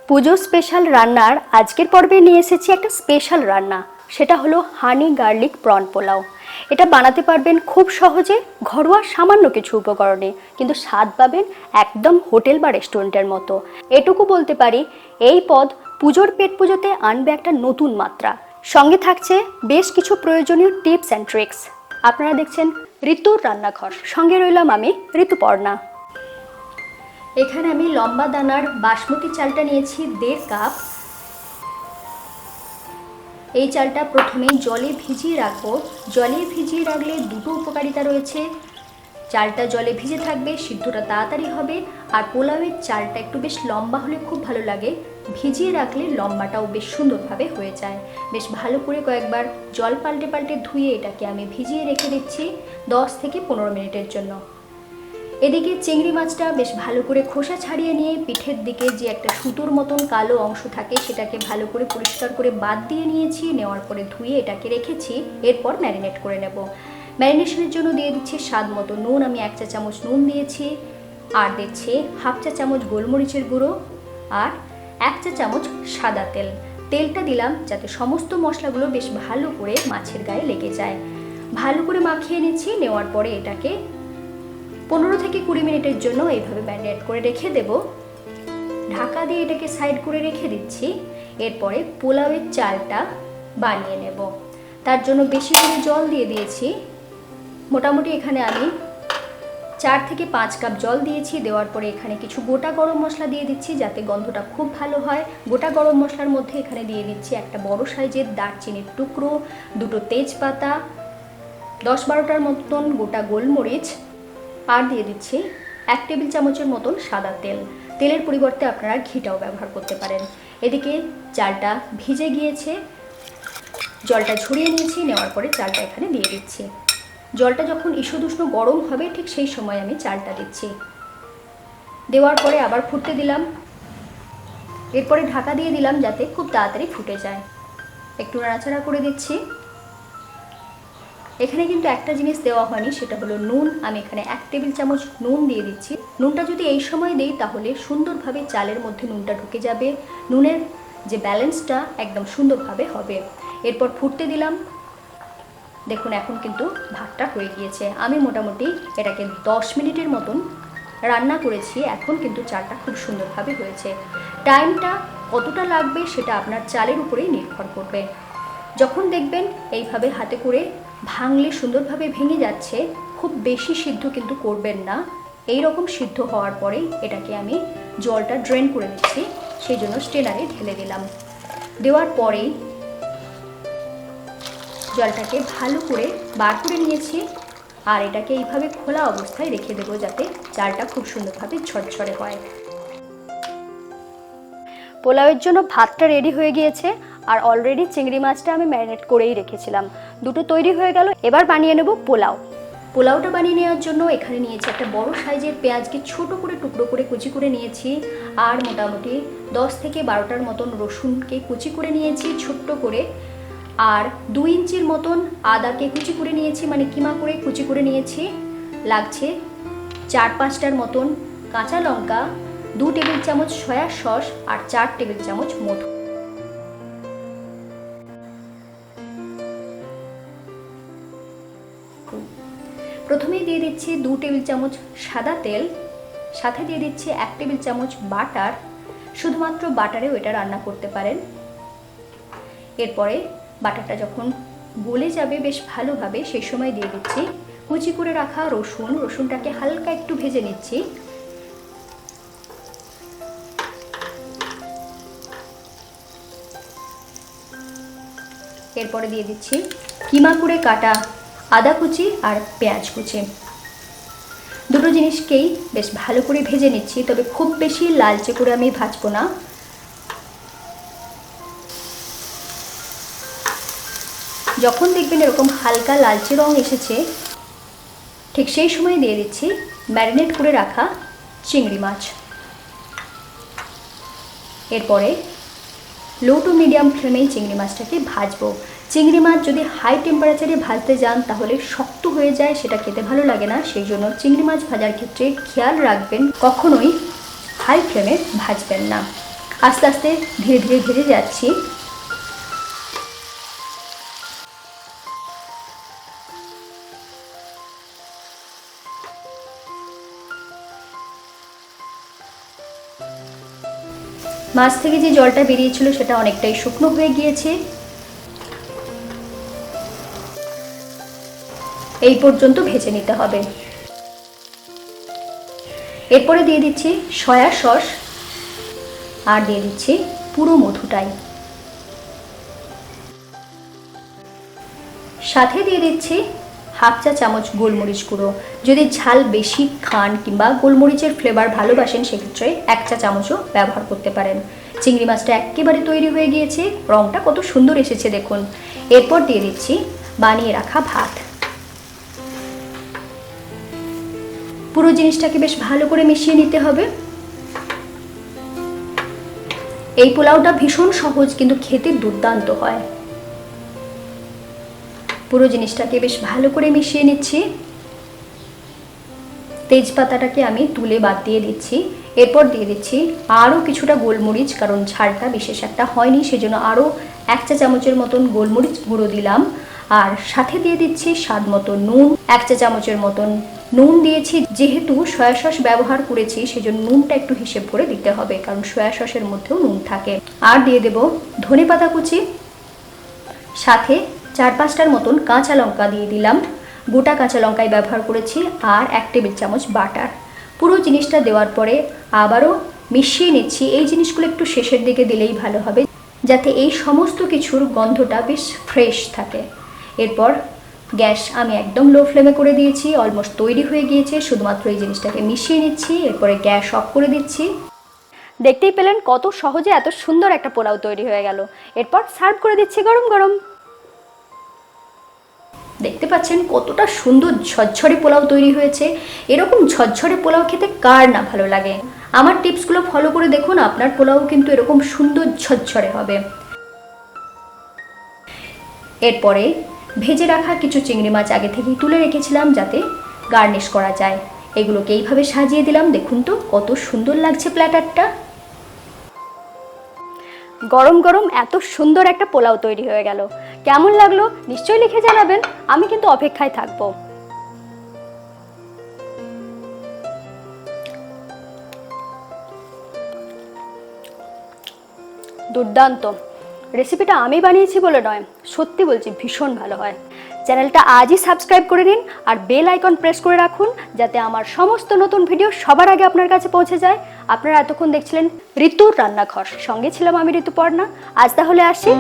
পুজো special রান্নার আজকের পর্বে নিয়ে এসেছি একটা স্পেশাল রান্না। সেটা হলো হানি গার্লিক প্রন পোলাও। এটা বানাতে পারবেন খুব সহজে, ঘরোয়া সামান্য কিছু উপকরণে, কিন্তু স্বাদ পাবেন একদম হোটেল বা রেস্টুরেন্টের মতো। এটুকু বলতে পারি, এই পদ পুজোর পেট পুজোতে আনবে একটা নতুন মাত্রা। সঙ্গে থাকছে বেশ কিছু প্রয়োজনীয় টিপস অ্যান্ড ট্রিক্স। আপনারা দেখছেন ঋতুর রান্নাঘর, সঙ্গে রইলাম আমি ঋতুপর্ণা। এখানে আমি লম্বা দানার বাসমতি চালটা নিয়েছি 1.5 কাপ। এই চালটা প্রথমে জলে ভিজিয়ে রাখবো। জলে ভিজিয়ে রাখলে দুটো উপকারিতা রয়েছে। চালটা জলে ভিজে থাকবে, সিদ্ধটা তাড়াতাড়ি হবে, আর পোলাওয়ের চালটা একটু বেশ লম্বা হলে খুব ভালো লাগে। ভিজিয়ে রাখলে লম্বাটাও বেশ সুন্দরভাবে হয়ে যায়। বেশ ভালো করে কয়েকবার জল পাল্টে পাল্টে ধুয়ে এটাকে আমি ভিজিয়ে রেখে দিচ্ছি 10 থেকে 15 মিনিটের জন্য। এদিকে চিংড়ি মাছটা বেশ ভালো করে খোসা ছাড়িয়ে নিয়ে পিঠের দিকে যে একটা সুতোর মতন কালো অংশ থাকে সেটাকে ভালো করে পরিষ্কার করে বাদ দিয়ে নিয়েছি। নেওয়ার পরে ধুয়ে এটাকে রেখেছি। এরপর ম্যারিনেট করে নেব। ম্যারিনেশনের জন্য দিয়ে দিচ্ছি স্বাদ মতো নুন। আমি 1 চা চামচ নুন দিয়েছি, আর দিচ্ছি 1/2 চা চামচ গোলমরিচের গুঁড়ো আর 1 চা চামচ সাদা তেল। তেলটা দিলাম যাতে সমস্ত মশলাগুলো বেশ ভালো করে মাছের গায়ে লেগে যায়। ভালো করে মাখিয়ে নিচ্ছি। নেওয়ার পরে এটাকে 15 থেকে 20 মিনিটের জন্য এইভাবে ম্যারিনেট করে রেখে দেব। ঢাকা দিয়ে এটাকে সাইড করে রেখে দিচ্ছি। এরপরে পোলাওয়ের চালটা বানিয়ে নেব। তার জন্য বেশি করে জল দিয়ে দিয়েছি। মোটামুটি এখানে আমি 4 থেকে 5 কাপ জল দিয়েছি। দেওয়ার পরে এখানে কিছু গোটা গরম মশলা দিয়ে দিচ্ছি যাতে গন্ধটা খুব ভালো হয়। গোটা গরম মশলার মধ্যে এখানে দিয়ে দিচ্ছি একটা বড় সাইজের দারচিনির টুকরো, 2টো তেজপাতা, 10-12টার মতন গোটা গোলমরিচ, আর দিয়ে দিচ্ছি 1 টেবিল চামচের মতন সাদা তেল। তেলের পরিবর্তে আপনারা ঘিটাও ব্যবহার করতে পারেন। এদিকে চালটা ভিজে গিয়েছে, জলটা ঝরিয়ে নিয়েছি। নেওয়ার পরে চালটা এখানে দিয়ে দিচ্ছি। জলটা যখন ঈষদুষ্ণ গরম হবে ঠিক সেই সময় আমি চালটা দিচ্ছি। দেওয়ার পরে আবার ফুটতে দিলাম। এরপরে ঢাকা দিয়ে দিলাম যাতে খুব তাড়াতাড়ি ফুটে যায়। একটু নাড়াচাড়া করে দিচ্ছি। এখানে কিন্তু একটা জিনিস দেওয়া হয়নি, সেটা হলো নুন। আমি এখানে 1 টেবিল চামচ নুন দিয়ে দিচ্ছি। নুনটা যদি এই সময় দেই তাহলে সুন্দরভাবে চালের মধ্যে নুনটা ঢুকে যাবে। নুনের যে ব্যালেন্সটা একদম সুন্দরভাবে হবে। এরপর ফুটতে দিলাম। দেখুন এখন কিন্তু ভাতটা হয়ে গিয়েছে। আমি মোটামুটি এটাকে 10 মিনিটের মতন রান্না করেছি। এখন কিন্তু চালটা খুব সুন্দরভাবে হয়েছে। টাইমটা কতটা লাগবে সেটা আপনার চালের উপরেই নির্ভর করবে। যখন দেখবেন এইভাবে হাতে করে ভাঙলে সুন্দরভাবে ভেঙে যাচ্ছে, খুব বেশি সিদ্ধ কিন্তু করবেন না। এই রকম সিদ্ধ হওয়ার পরেই এটাকে আমি জলটা ড্রেন করে দিচ্ছি। সেই জন্য স্ট্রেনারে ঢেলে দিলাম। দেওয়ার পরেই জলটাকে ভালো করে বার করে নিয়েছি। আর এটাকে এইভাবে খোলা অবস্থায় রেখে দেবো যাতে চালটা খুব সুন্দরভাবে ঝরঝরে হয়। পোলাওয়ের জন্য ভাতটা রেডি হয়ে গিয়েছে, আর অলরেডি চিংড়ি মাছটা আমি ম্যারিনেট করেই রেখেছিলাম। দুটো তৈরি হয়ে গেল। এবার বানিয়ে নেব পোলাও। পোলাওটা বানিয়ে নেওয়ার জন্য এখানে নিয়েছি একটা বড় সাইজের পেঁয়াজকে ছোট করে টুকরো করে কুচি করে নিয়েছি, আর মোটামুটি 10 থেকে 12টার মতন রসুনকে কুচি করে নিয়েছি ছোট্ট করে, আর 2 ইঞ্চির মতন আদাকে কুচি করে নিয়েছি, মানে কিমা করে কুচি করে নিয়েছি। লাগছে 4-5টার মতন কাঁচা লঙ্কা, 2 টেবিল চামচ সয়া সস, আর 4 টেবিল চামচ মধু। প্রথমেই দিয়ে দিচ্ছি 2 টেবিল চামচ সাদা তেল, সাথে দিয়ে দিচ্ছি 1 টেবিল চামচ বাটার। শুধুমাত্র বাটারেও এটা রান্না করতে পারেন। এরপরে বাটারটা যখন গলে যাবে বেশ ভালোভাবে সেই সময় দিয়ে দিচ্ছি কুচি করে রাখা রসুন। রসুনটাকে হালকা একটু ভেজে নিচ্ছি। এরপরে দিয়ে দিচ্ছি কিমা করে কাটা আদা কুচি আর পেঁয়াজ কুচি। দুটো জিনিসকেই বেশ ভালো করে ভেজে নিচ্ছি, তবে খুব বেশি লালচে করে আমি ভাজবো না। যখন দেখবেন এরকম হালকা লালচে রং এসেছে ঠিক সেই সময় দিয়ে দিচ্ছি ম্যারিনেট করে রাখা চিংড়ি মাছ। এরপরে লো টু মিডিয়াম ফ্লেমেই চিংড়ি মাছটাকে ভাজবো। চিংড়ি মাছ যদি হাই টেম্পারেচারে ভাজতে যান তাহলে শক্ত হয়ে যায়, সেটা খেতে ভালো লাগে না। সেই জন্য চিংড়ি মাছ ভাজার ক্ষেত্রে খেয়াল রাখবেন কখনোই হাই ফ্লেমে ভাজবেন না। আস্তে আস্তে ধীরে ধীরে ভেজে যাচ্ছি। মাছ থেকে যে জলটা বেরিয়েছিল সেটা অনেকটাই শুকনো হয়ে গিয়েছে। এই পর্যন্ত ভেজে নিতে হবে। এরপরে দিয়ে দিচ্ছি সয়া সস আর দিয়ে দিচ্ছি পুরো মধুটাই, সাথে দিয়ে দিচ্ছি হাফ চা চামচ গোলমরিচ গুঁড়ো। যদি ঝাল বেশি খান কিংবা গোলমরিচের ফ্লেভার ভালোবাসেন সেক্ষেত্রে 1 চা চামচও ব্যবহার করতে পারেন। চিংড়ি মাছটা একেবারে তৈরি হয়ে গিয়েছে, রঙটা কত সুন্দর এসেছে দেখুন। এরপর দিয়ে দিচ্ছি বানিয়ে রাখা ভাত। পুরো জিনিসটাকে বেশ ভালো করে মিশিয়ে নিতে হবে। এই পোলাওটা ভীষণ সহজ কিন্তু খেতে দুর্দান্ত হয়। পুরো জিনিসটাকে বেশ ভালো করে মিশিয়ে নিচ্ছি। তেজপাতাটাকে আমি তুলে বাদ দিয়ে দিচ্ছি। এরপর দিয়ে দিচ্ছি আরও কিছুটা গোলমরিচ, কারণ ঝালটা বিশেষ একটা হয়নি সেজন্য আরও 1 চা চামচের মতন গোলমরিচ গুঁড়ো দিলাম। আর সাথে দিয়ে দিচ্ছি স্বাদ মতো নুন, 1 চা চামচের মতন নুন দিয়েছি। যেহেতু সয়া সস ব্যবহার করেছি সেজন্য নুনটা একটু হিসেব করে দিতে হবে, কারণ সয়া সসের মধ্যেও নুন থাকে। আর দিয়ে দেব ধনেপাতা কুচি, সাথে 4-5টার মতন কাঁচা লঙ্কা দিয়ে দিলাম। গোটা কাঁচা লঙ্কাই ব্যবহার করেছি। আর 1 টেবিল চামচ বাটার। পুরো জিনিসটা দেওয়ার পরে আবারও মিশিয়ে নিচ্ছি। এই জিনিসগুলো একটু শেষের দিকে দিলেই ভালো হবে, যাতে এই সমস্ত কিছুর গন্ধটা বেশ ফ্রেশ থাকে। এরপর গ্যাস আমি একদম লো ফ্লেমে করে দিয়েছি। অলমোস্ট তৈরি হয়ে গিয়েছে, শুধুমাত্র এই জিনিসটাকে মিশিয়ে নিচ্ছি। এরপরে গ্যাস অফ করে দিচ্ছি। দেখতেই পেলেন কত সহজে এত সুন্দর একটা পোলাও তৈরি হয়ে গেল। এরপর সার্ভ করে দিচ্ছি গরম গরম। দেখতে পাচ্ছেন কতটা সুন্দর ঝরঝরে পোলাও তৈরি হয়েছে। এরকম ঝরঝরে পোলাও খেতে কার না ভালো লাগে। আমার টিপসগুলো ফলো করে দেখুন, আপনার পোলাও কিন্তু এরকম সুন্দর ঝরঝরে হবে। এরপরে ভেজে রাখা কিছু চিংড়ি মাছ আগে থেকেই তুলে রেখেছিলাম যাতে গার্নিশ করা যায়। এগুলোকে এইভাবে সাজিয়ে দিলাম। দেখুন তো কত সুন্দর লাগছে প্ল্যাটারটা। গরম গরম এত সুন্দর একটা পোলাও তৈরি হয়ে গেল। কেমন লাগলো নিশ্চয়ই লিখে জানাবেন, আমি কিন্তু অপেক্ষায় থাকবো। দুর্দান্ত। রেসিপিটা আমি বানিয়েছি বলে নয়, সত্যি বলছি ভীষণ ভালো হয়। চ্যানেলটা আজই সাবস্ক্রাইব করে নিন আর বেল আইকন প্রেস করে রাখুন, যাতে আমার সমস্ত নতুন ভিডিও সবার আগে আপনার কাছে পৌঁছে যায়। আপনারা এতক্ষণ দেখছিলেন ঋতুর রান্নাঘর, সঙ্গে ছিলাম আমি ঋতুপর্ণা। আজ তাহলে আসি।